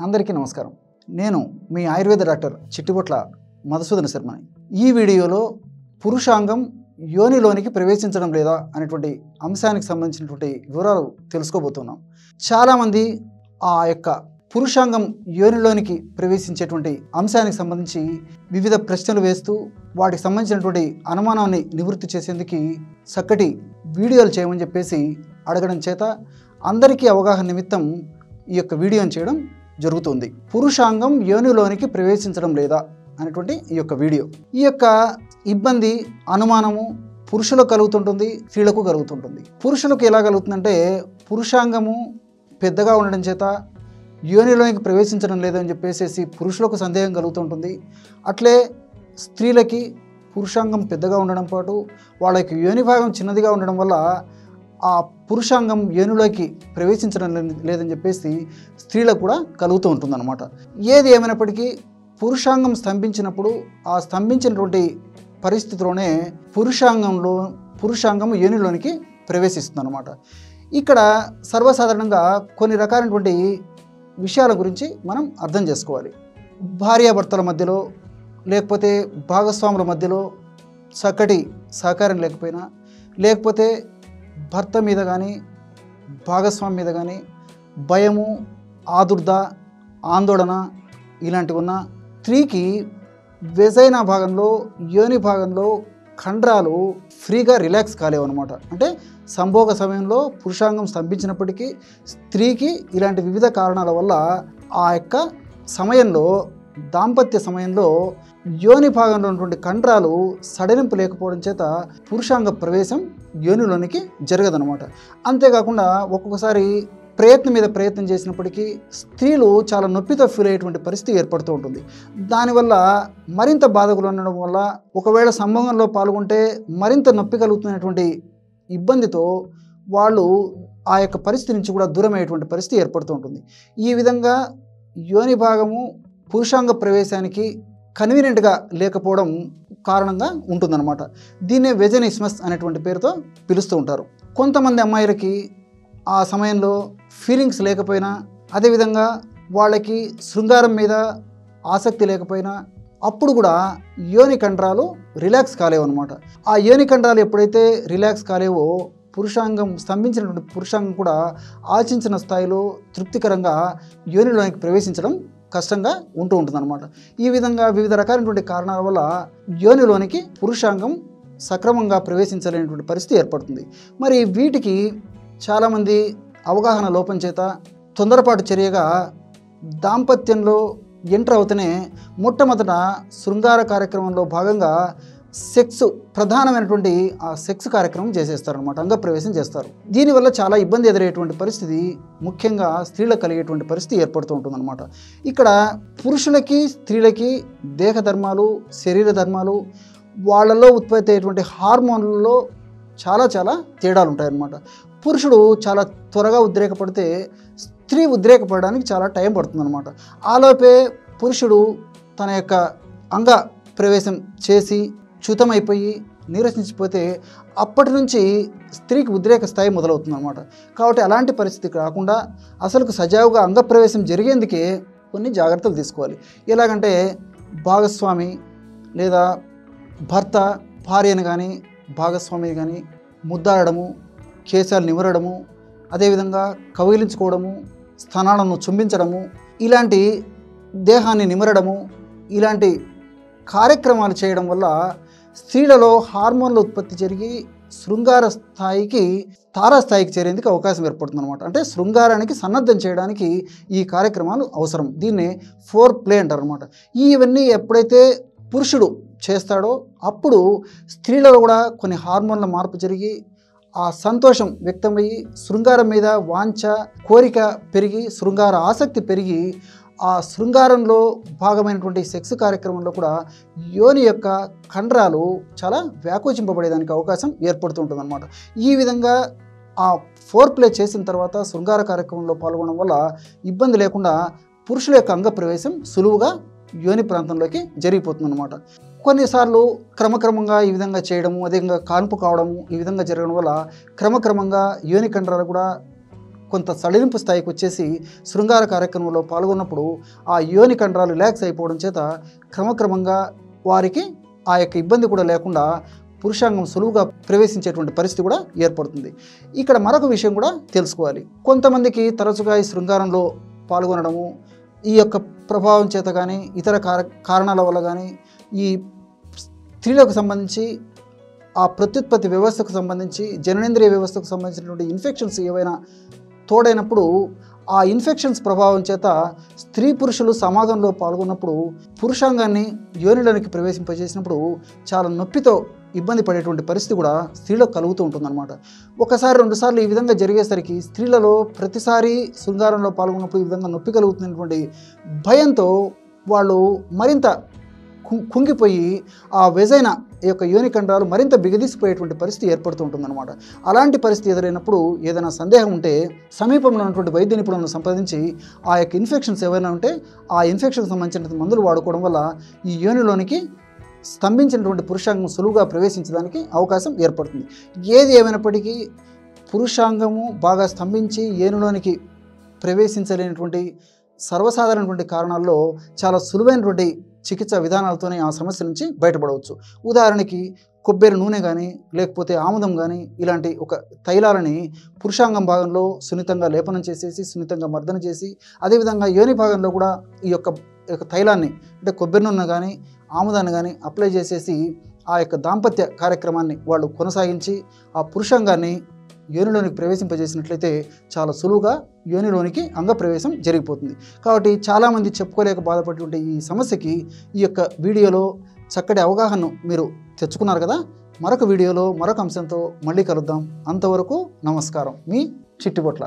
అందరికీ నమస్కారం. నేను మీ ఆయుర్వేద డాక్టర్ చిట్టిబొట్ల మధుసూదన శర్మని. ఈ వీడియోలో పురుషాంగం యోనిలోనికి ప్రవేశించడం లేదా అనేటువంటి అంశానికి సంబంధించినటువంటి వివరాలు తెలుసుకోబోతున్నాం. చాలామంది ఆ యొక్క పురుషాంగం యోనిలోనికి ప్రవేశించేటువంటి అంశానికి సంబంధించి వివిధ ప్రశ్నలు వేస్తూ వాటికి సంబంధించినటువంటి అనుమానాన్ని నివృత్తి చేసేందుకు చక్కటి వీడియోలు చేయమని చెప్పేసి అడగడం చేత అందరికీ అవగాహన నిమిత్తం ఈ యొక్క వీడియోని చేయడం జరుగుతుంది. పురుషాంగం యోనిలోనికి ప్రవేశించడం లేదా అనేటువంటి ఈ యొక్క వీడియో. ఈ యొక్క ఇబ్బంది అనుమానము పురుషులకు కలుగుతుంటుంది, స్త్రీలకు కలుగుతుంటుంది. పురుషులకు ఎలా కలుగుతుందంటే పురుషాంగము పెద్దగా ఉండడం చేత యోనిలోనికి ప్రవేశించడం లేదని చెప్పేసి పురుషులకు సందేహం కలుగుతుంటుంది. అట్లే స్త్రీలకి పురుషాంగం పెద్దగా ఉండడం పాటు వాళ్ళ యొక్క యోని భాగం చిన్నదిగా ఉండడం వల్ల ఆ పురుషాంగం యోనిలోకి ప్రవేశించడం లేదని చెప్పేసి స్త్రీలకు కూడా కలుగుతూ ఉంటుందన్నమాట. ఏది ఏమైనప్పటికీ పురుషాంగం స్తంభించినప్పుడు ఆ స్తంభించినటువంటి పరిస్థితిలోనే పురుషాంగం యోనిలోనికి ప్రవేశిస్తుంది అన్నమాట. ఇక్కడ సర్వసాధారణంగా కొన్ని రకాలైనటువంటి విషయాల గురించి మనం అర్థం చేసుకోవాలి. భార్యాభర్తల మధ్యలో లేకపోతే భాగస్వాముల మధ్యలో చక్కటి సహకారం లేకపోయినా, లేకపోతే భర్త మీద కానీ భాగస్వామి మీద కానీ భయము, ఆదుర్ద, ఆందోళన ఇలాంటివి ఉన్న స్త్రీకి వెజైనా భాగంలో యోని భాగంలో కండరాలు ఫ్రీగా రిలాక్స్ కాలేవు అనమాట. అంటే సంభోగ సమయంలో పురుషాంగం స్తంభించినప్పటికీ స్త్రీకి ఇలాంటి వివిధ కారణాల వల్ల ఆ యొక్క సమయంలో దాంపత్య సమయంలో యోని భాగంలో ఉన్నటువంటి కండరాలు సడలింపు లేకపోవడం చేత పురుషాంగ ప్రవేశం యోనిలోనికి జరగదనమాట. అంతేకాకుండా ఒక్కొక్కసారి ప్రయత్నం చేసినప్పటికీ స్త్రీలు చాలా నొప్పితో ఫీల్ అయ్యేటువంటి పరిస్థితి ఏర్పడుతూ ఉంటుంది. దానివల్ల మరింత బాధకులు ఉండడం వల్ల ఒకవేళ సంభోగంలో పాల్గొంటే మరింత నొప్పి కలుగుతున్నటువంటి ఇబ్బందితో వాళ్ళు ఆ యొక్క పరిస్థితి నుంచి కూడా దూరం అయ్యేటువంటి పరిస్థితి ఏర్పడుతూ ఉంటుంది. ఈ విధంగా యోని భాగము పురుషాంగ ప్రవేశానికి కన్వీనియంట్గా లేకపోవడం కారణంగా ఉంటుందన్నమాట. దీన్నే వెజనిస్మస్ అనేటువంటి పేరుతో పిలుస్తూ ఉంటారు. కొంతమంది అమ్మాయిలకి ఆ సమయంలో ఫీలింగ్స్ లేకపోయినా, అదేవిధంగా వాళ్ళకి శృంగారం మీద ఆసక్తి లేకపోయినా అప్పుడు కూడా యోని కండరాలు రిలాక్స్ కాలేవు అనమాట. ఆ యోని కండరాలు ఎప్పుడైతే రిలాక్స్ కాలేవో పురుషాంగం స్తంభించినటువంటి పురుషాంగం కూడా ఆశించిన స్థాయిలో తృప్తికరంగా యోనిలోనికి ప్రవేశించడం కష్టంగా ఉంటూ ఉంటుందన్నమాట. ఈ విధంగా వివిధ రకాలైనటువంటి కారణాల వల్ల యోనిలోనికి పురుషాంగం సక్రమంగా ప్రవేశించలేనటువంటి పరిస్థితి ఏర్పడుతుంది. మరి వీటికి చాలామంది అవగాహన లోపం చేత తొందరపాటు చర్యగా దాంపత్యంలో ఎంటర్ అవుతూనే మొట్టమొదట శృంగార కార్యక్రమంలో భాగంగా ప్రధానమైనటువంటి ఆ సెక్స్ కార్యక్రమం చేసేస్తారనమాట, అంగప్రవేశం చేస్తారు. దీనివల్ల చాలా ఇబ్బంది ఎదురయ్యేటువంటి పరిస్థితి ముఖ్యంగా స్త్రీలకు కలిగేటువంటి పరిస్థితి ఏర్పడుతూ ఉంటుందన్నమాట. ఇక్కడ పురుషులకి స్త్రీలకి దేహ ధర్మాలు, శరీర ధర్మాలు, వాళ్ళలో ఉత్పత్తి అయ్యేటువంటి హార్మోన్లలో చాలా తేడాలు ఉంటాయన్నమాట. పురుషుడు చాలా త్వరగా ఉద్రేకపడితే స్త్రీ ఉద్రేకపడడానికి చాలా టైం పడుతుందన్నమాట. ఆలోపే పురుషుడు తన యొక్క అంగ ప్రవేశం చేసి చ్యుతమైపోయి నీరసించిపోతే అప్పటి నుంచి స్త్రీకి ఉద్రేక స్థాయి మొదలవుతుందన్నమాట. కాబట్టి అలాంటి పరిస్థితి కాకుండా అసలుకు సజావుగా అంగప్రవేశం జరిగేందుకే కొన్ని జాగ్రత్తలు తీసుకోవాలి. ఎలాగంటే భాగస్వామి లేదా భర్త భార్యను కానీ భాగస్వామిని కానీ ముద్దాడము, కేశాలు నిమరడము, అదేవిధంగా కౌగిలించుకోవడము, స్థనాలను చుంబించడము, ఇలాంటి దేహాన్ని నిమరడము, ఇలాంటి కార్యక్రమాలు చేయడం వల్ల స్త్రీలలో హార్మోన్ల ఉత్పత్తి జరిగి శృంగార స్థాయికి తారాస్థాయికి చేరేందుకు అవకాశం ఏర్పడుతుంది అనమాట. అంటే శృంగారానికి సన్నద్ధం చేయడానికి ఈ కార్యక్రమాలు అవసరం. దీన్నే ఫోర్ ప్లే అంటారు అనమాట. ఇవన్నీ ఎప్పుడైతే పురుషుడు చేస్తాడో అప్పుడు స్త్రీలలో కూడా కొన్ని హార్మోన్ల మార్పు జరిగి ఆ సంతోషం వ్యక్తమయ్యి శృంగారం మీద వాంఛ, కోరిక పెరిగి శృంగార ఆసక్తి పెరిగి ఆ శృంగారంలో భాగమైనటువంటి సెక్స్ కార్యక్రమంలో కూడా యోని యొక్క కండరాలు చాలా వ్యాకోచింపబడేదానికి అవకాశం ఏర్పడుతూ ఉంటుందన్నమాట. ఈ విధంగా ఆ ఫోర్ ప్లే చేసిన తర్వాత శృంగార కార్యక్రమంలో పాల్గొనడం వల్ల ఇబ్బంది లేకుండా పురుషుల యొక్క అంగ ప్రవేశం సులువుగా యోని ప్రాంతంలోకి జరిగిపోతుందన్నమాట. కొన్నిసార్లు క్రమక్రమంగా ఈ విధంగా చేయడము, అదేవిధంగా కాన్పు కావడము ఈ విధంగా జరగడం వల్ల క్రమక్రమంగా యోని కండరాలు కూడా కొంత సడలింపు స్థాయికి వచ్చేసి శృంగార కార్యక్రమంలో పాల్గొన్నప్పుడు ఆ యోని కండరాలు రిలాక్స్ అయిపోవడం చేత క్రమక్రమంగా వారికి ఆ యొక్క ఇబ్బంది కూడా లేకుండా పురుషాంగం సులువుగా ప్రవేశించేటువంటి పరిస్థితి కూడా ఏర్పడుతుంది. ఇక్కడ మరొక విషయం కూడా తెలుసుకోవాలి. కొంతమందికి తరచుగా ఈ శృంగారంలో పాల్గొనడము, ఈ యొక్క ప్రభావం చేత కానీ ఇతర కారణాల వల్ల కానీ ఈ స్త్రీలకు సంబంధించి ఆ ప్రత్యుత్పత్తి వ్యవస్థకు సంబంధించి జననేంద్రియ వ్యవస్థకు సంబంధించినటువంటి ఇన్ఫెక్షన్స్ ఏవైనా తోడైనప్పుడు ఆ ఇన్ఫెక్షన్స్ ప్రభావం చేత స్త్రీ పురుషులు సమాగంలో పాల్గొన్నప్పుడు పురుషాంగాన్ని యోనిలోనికి ప్రవేశింపజేసినప్పుడు చాలా నొప్పితో ఇబ్బంది పడేటువంటి పరిస్థితి కూడా స్త్రీలకు కలుగుతూ ఉంటుందన్నమాట. ఒకసారి రెండుసార్లు ఈ విధంగా జరిగేసరికి స్త్రీలలో ప్రతిసారి శృంగారంలో పాల్గొన్నప్పుడు ఈ విధంగా నొప్పి కలుగుతున్నటువంటి భయంతో వాళ్ళు మరింత కుంగిపోయి ఆ వెజైన యొక్క యోని కండరాలు మరింత బిగదీసిపోయేటువంటి పరిస్థితి ఏర్పడుతూ ఉంటుందన్నమాట. అలాంటి పరిస్థితి ఎదురైనప్పుడు ఏదైనా సందేహం ఉంటే సమీపంలో ఉన్నటువంటి వైద్య నిపుణులను సంప్రదించి ఆ యొక్క ఇన్ఫెక్షన్స్ ఏవైనా ఉంటే ఆ ఇన్ఫెక్షన్కి సంబంధించిన మందులు వాడుకోవడం వల్ల ఈ యోనిలోనికి స్తంభించినటువంటి పురుషాంగం సులువుగా ప్రవేశించడానికి అవకాశం ఏర్పడుతుంది. ఏది ఏమైనప్పటికీ పురుషాంగము బాగా స్తంభించి యోనిలోనికి ప్రవేశించలేనటువంటి సర్వసాధారణటువంటి కారణాల్లో చాలా సులువైనటువంటి చికిత్సా విధానాలతోనే ఆ సమస్య నుంచి బయటపడవచ్చు. ఉదాహరణకి కొబ్బరి నూనె కానీ లేకపోతే ఆముదం కానీ ఇలాంటి ఒక తైలాలని పురుషాంగం భాగంలో సున్నితంగా లేపనం చేసేసి సున్నితంగా మర్దన చేసి అదేవిధంగా యోని భాగంలో కూడా ఈ యొక్క తైలాన్ని అంటే కొబ్బరి నూనె కానీ ఆముదాన్ని కానీ అప్లై చేసేసి ఆ యొక్క దాంపత్య కార్యక్రమాన్ని వాళ్ళు కొనసాగించి ఆ పురుషాంగాన్ని యోనిలోనికి ప్రవేశింపజేసినట్లయితే చాలా సులువుగా యోనిలోనికి అంగప్రవేశం జరిగిపోతుంది. కాబట్టి చాలామంది చెప్పుకోలేక బాధపడేటువంటి ఈ సమస్యకి ఈ యొక్క వీడియోలో చక్కటి అవగాహనను మీరు తెచ్చుకున్నారు కదా. మరొక వీడియోలో మరొక అంశంతో మళ్ళీ కలుద్దాం. అంతవరకు నమస్కారం. మీ చిట్టిబొట్ల.